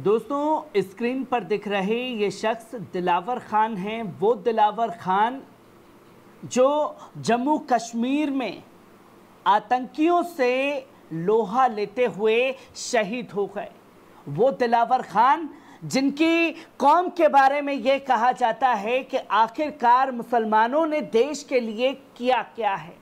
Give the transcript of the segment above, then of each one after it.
दोस्तों, स्क्रीन पर दिख रहे ये शख्स दिलावर खान हैं। वो दिलावर खान जो जम्मू कश्मीर में आतंकियों से लोहा लेते हुए शहीद हो गए। वो दिलावर खान जिनकी कौम के बारे में ये कहा जाता है कि आखिरकार मुसलमानों ने देश के लिए किया क्या है,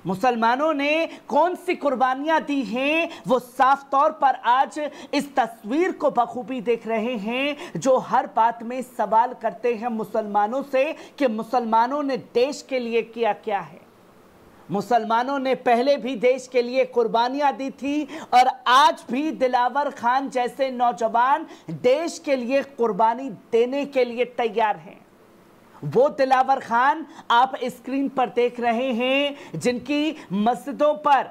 मुसलमानों ने कौन सी कुर्बानियां दी हैं, वो साफ तौर पर आज इस तस्वीर को बखूबी देख रहे हैं, जो हर बात में सवाल करते हैं मुसलमानों से कि मुसलमानों ने देश के लिए किया क्या है। मुसलमानों ने पहले भी देश के लिए कुर्बानियां दी थी और आज भी दिलावर खान जैसे नौजवान देश के लिए कुर्बानी देने के लिए तैयार हैं। वो दिलावर खान आप स्क्रीन पर देख रहे हैं जिनकी मस्जिदों पर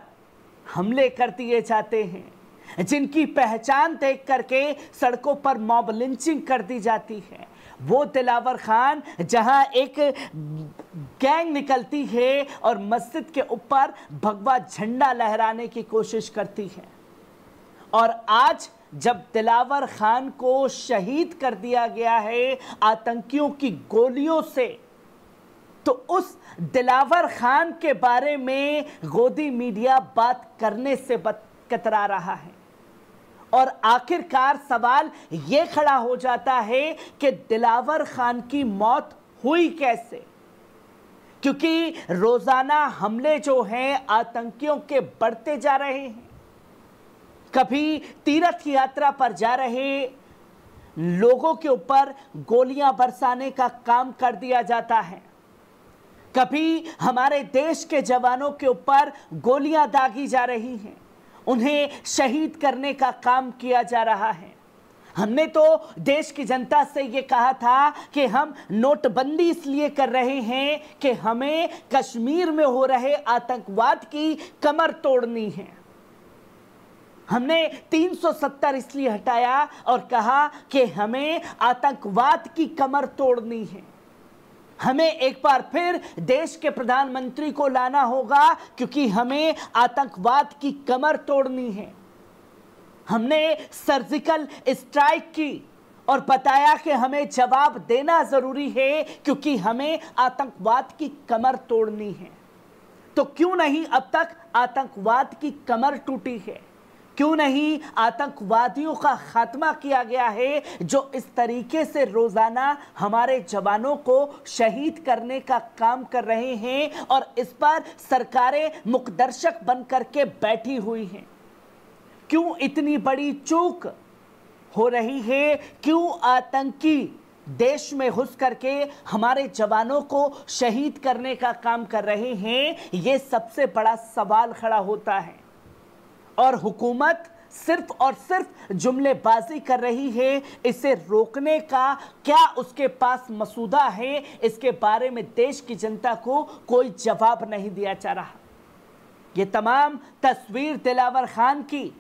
हमले कर दिए जाते हैं, जिनकी पहचान देख करके सड़कों पर मॉब लिंचिंग कर दी जाती है। वो दिलावर खान जहां एक गैंग निकलती है और मस्जिद के ऊपर भगवा झंडा लहराने की कोशिश करती है, और आज जब दिलावर खान को शहीद कर दिया गया है आतंकियों की गोलियों से, तो उस दिलावर खान के बारे में गोदी मीडिया बात करने से कतरा रहा है। और आखिरकार सवाल ये खड़ा हो जाता है कि दिलावर खान की मौत हुई कैसे, क्योंकि रोजाना हमले जो हैं आतंकियों के बढ़ते जा रहे हैं। कभी तीर्थ यात्रा पर जा रहे लोगों के ऊपर गोलियां बरसाने का काम कर दिया जाता है, कभी हमारे देश के जवानों के ऊपर गोलियां दागी जा रही हैं, उन्हें शहीद करने का काम किया जा रहा है। हमने तो देश की जनता से ये कहा था कि हम नोटबंदी इसलिए कर रहे हैं कि हमें कश्मीर में हो रहे आतंकवाद की कमर तोड़नी है। हमने 370 इसलिए हटाया और कहा कि हमें आतंकवाद की कमर तोड़नी है। हमें एक बार फिर देश के प्रधानमंत्री को लाना होगा क्योंकि हमें आतंकवाद की कमर तोड़नी है। हमने सर्जिकल स्ट्राइक की और बताया कि हमें जवाब देना जरूरी है क्योंकि हमें आतंकवाद की कमर तोड़नी है। तो क्यों नहीं अब तक आतंकवाद की कमर टूटी है? क्यों नहीं आतंकवादियों का खात्मा किया गया है जो इस तरीके से रोजाना हमारे जवानों को शहीद करने का काम कर रहे हैं और इस पर सरकारें मुकदर्शक बन करके बैठी हुई हैं? क्यों इतनी बड़ी चूक हो रही है? क्यों आतंकी देश में घुस करके हमारे जवानों को शहीद करने का काम कर रहे हैं? ये सबसे बड़ा सवाल खड़ा होता है। और हुकूमत सिर्फ और सिर्फ जुमलेबाजी कर रही है। इसे रोकने का क्या उसके पास मसूदा है, इसके बारे में देश की जनता को कोई जवाब नहीं दिया जा रहा। ये तमाम तस्वीर दिलावर खान की,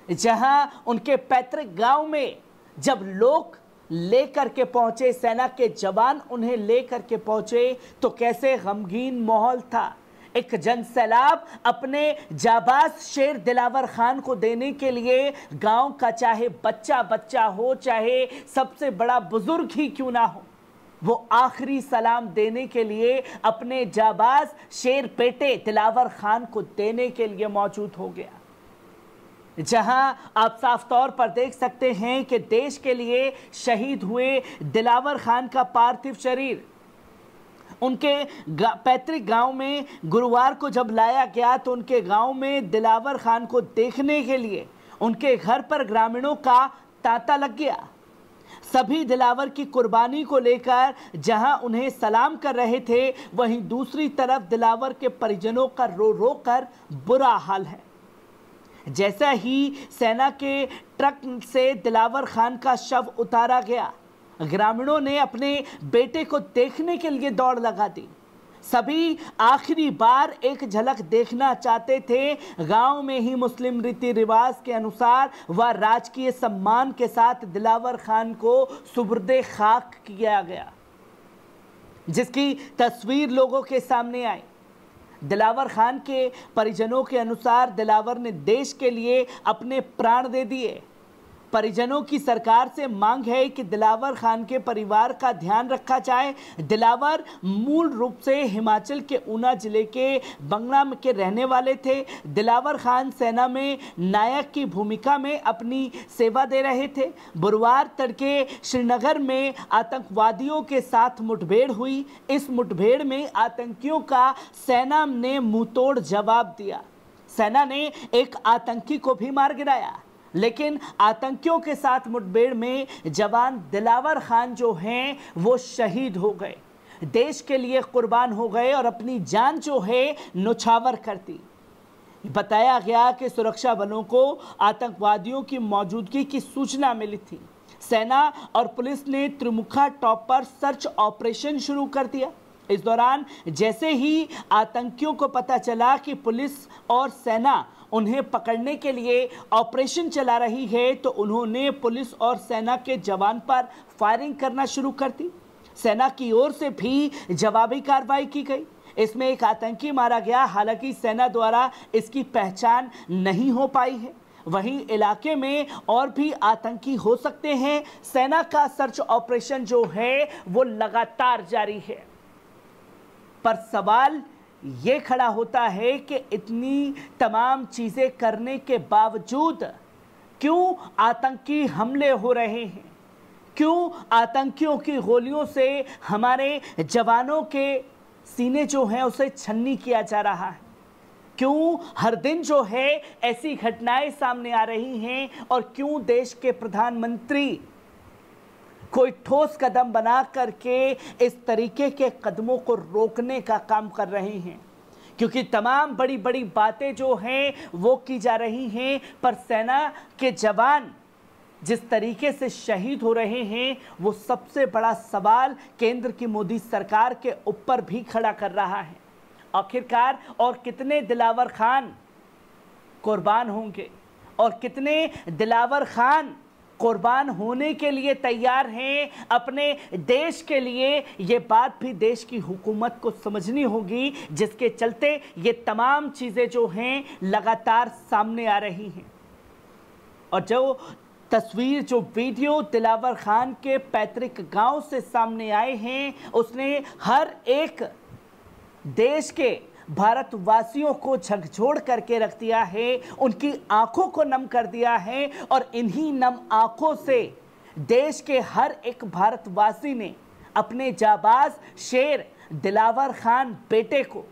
जहां उनके पैतृक गांव में जब लोग लेकर के पहुंचे, सेना के जवान उन्हें लेकर के पहुंचे, तो कैसे गमगीन माहौल था। एक जन सैलाब अपने जाबाज शेर दिलावर खान को देने के लिए गांव का चाहे बच्चा बच्चा हो, चाहे सबसे बड़ा बुजुर्ग ही क्यों ना हो, वो आखिरी सलाम देने के लिए अपने जाबाज शेर बेटे दिलावर खान को देने के लिए मौजूद हो गया। जहां आप साफ तौर पर देख सकते हैं कि देश के लिए शहीद हुए दिलावर खान का पार्थिव शरीर उनके पैतृक गांव में गुरुवार को जब लाया गया, तो उनके गांव में दिलावर खान को देखने के लिए उनके घर पर ग्रामीणों का तांता लग गया। सभी दिलावर की कुर्बानी को लेकर जहां उन्हें सलाम कर रहे थे, वहीं दूसरी तरफ दिलावर के परिजनों का रो रो कर बुरा हाल है। जैसा ही सेना के ट्रक से दिलावर खान का शव उतारा गया, ग्रामीणों ने अपने बेटे को देखने के लिए दौड़ लगा दी। सभी आखिरी बार एक झलक देखना चाहते थे। गांव में ही मुस्लिम रीति रिवाज के अनुसार व राजकीय सम्मान के साथ दिलावर खान को सुबुर्दे खाक किया गया, जिसकी तस्वीर लोगों के सामने आई। दिलावर खान के परिजनों के अनुसार दिलावर ने देश के लिए अपने प्राण दे दिए। परिजनों की सरकार से मांग है कि दिलावर खान के परिवार का ध्यान रखा जाए। दिलावर मूल रूप से हिमाचल के ऊना जिले के बंगला के रहने वाले थे। दिलावर खान सेना में नायक की भूमिका में अपनी सेवा दे रहे थे। बुधवार तड़के श्रीनगर में आतंकवादियों के साथ मुठभेड़ हुई। इस मुठभेड़ में आतंकियों का सेना ने मुंहतोड़ जवाब दिया। सेना ने एक आतंकी को भी मार गिराया, लेकिन आतंकियों के साथ मुठभेड़ में जवान दिलावर खान जो हैं वो शहीद हो गए, देश के लिए कुर्बान हो गए और अपनी जान जो है न्यौछावर कर दी। बताया गया कि सुरक्षा बलों को आतंकवादियों की मौजूदगी की सूचना मिली थी। सेना और पुलिस ने त्रिमुखा टॉप पर सर्च ऑपरेशन शुरू कर दिया। इस दौरान जैसे ही आतंकियों को पता चला कि पुलिस और सेना उन्हें पकड़ने के लिए ऑपरेशन चला रही है, तो उन्होंने पुलिस और सेना के जवान पर फायरिंग करना शुरू कर दी। सेना की ओर से भी जवाबी कार्रवाई की गई। इसमें एक आतंकी मारा गया, हालांकि सेना द्वारा इसकी पहचान नहीं हो पाई है। वहीं इलाके में और भी आतंकी हो सकते हैं। सेना का सर्च ऑपरेशन जो है वो लगातार जारी है, पर सवाल ये खड़ा होता है कि इतनी तमाम चीजें करने के बावजूद क्यों आतंकी हमले हो रहे हैं? क्यों आतंकियों की गोलियों से हमारे जवानों के सीने जो हैं उसे छन्नी किया जा रहा है? क्यों हर दिन जो है ऐसी घटनाएं सामने आ रही हैं? और क्यों देश के प्रधानमंत्री कोई ठोस कदम बना करके इस तरीके के कदमों को रोकने का काम कर रहे हैं? क्योंकि तमाम बड़ी बड़ी बातें जो हैं वो की जा रही हैं, पर सेना के जवान जिस तरीके से शहीद हो रहे हैं वो सबसे बड़ा सवाल केंद्र की मोदी सरकार के ऊपर भी खड़ा कर रहा है। आखिरकार और कितने दिलावर खान कुर्बान होंगे और कितने दिलावर खान कुर्बान होने के लिए तैयार हैं अपने देश के लिए? ये बात भी देश की हुकूमत को समझनी होगी, जिसके चलते ये तमाम चीज़ें जो हैं लगातार सामने आ रही हैं। और जो तस्वीर, जो वीडियो दिलावर खान के पैतृक गांव से सामने आए हैं, उसने हर एक देश के भारतवासियों को झकझोर करके रख दिया है, उनकी आंखों को नम कर दिया है। और इन्हीं नम आंखों से देश के हर एक भारतवासी ने अपने जाबाज शेर दिलावर खान बेटे को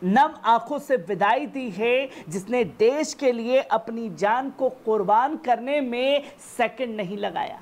नम आंखों से विदाई दी है, जिसने देश के लिए अपनी जान को कुर्बान करने में सेकंड नहीं लगाया।